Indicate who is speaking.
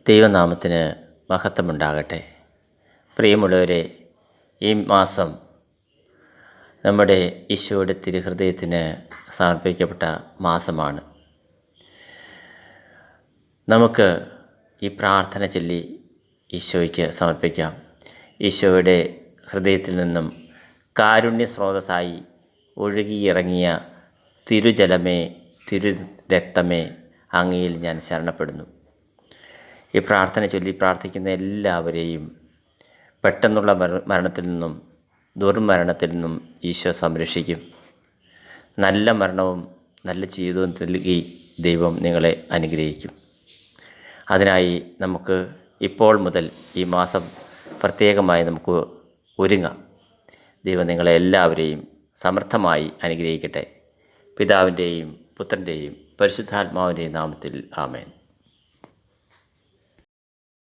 Speaker 1: ദൈവനാമത്തിന് മഹത്വമുണ്ടാകട്ടെ. പ്രിയമുള്ളവരെ, ഈ മാസം നമ്മുടെ ഈശോയുടെ തിരുഹൃദയത്തിന് സമർപ്പിക്കപ്പെട്ട മാസമാണ്. നമുക്ക് ഈ പ്രാർത്ഥന ചൊല്ലി ഈശോയ്ക്ക് സമർപ്പിക്കാം. ഈശോയുടെ ഹൃദയത്തിൽ നിന്നും കാരുണ്യ സ്രോതസ്സായി ഒഴുകിയിറങ്ങിയ തിരുജലമേ, തിരുരക്തമേ, അങ്ങയിൽ ഞാൻ ശരണപ്പെടുന്നു. ഈ പ്രാർത്ഥന ചൊല്ലി പ്രാർത്ഥിക്കുന്ന എല്ലാവരെയും പെട്ടെന്നുള്ള മരണത്തിൽ നിന്നും ദുർമരണത്തിൽ നിന്നും ഈശോ സംരക്ഷിക്കും. നല്ല മരണവും നല്ല ജീവിതവും നൽകി ദൈവം നിങ്ങളെ അനുഗ്രഹിക്കും. അതിനായി നമുക്ക് ഇപ്പോൾ മുതൽ ഈ മാസം പ്രത്യേകമായി നമുക്ക് ഒരുങ്ങാം. ദൈവം നിങ്ങളെ എല്ലാവരെയും സമർത്ഥമായി അനുഗ്രഹിക്കട്ടെ. പിതാവിൻ്റെയും പുത്രൻ്റെയും പരിശുദ്ധാത്മാവിൻ്റെയും നാമത്തിൽ ആമേൻ.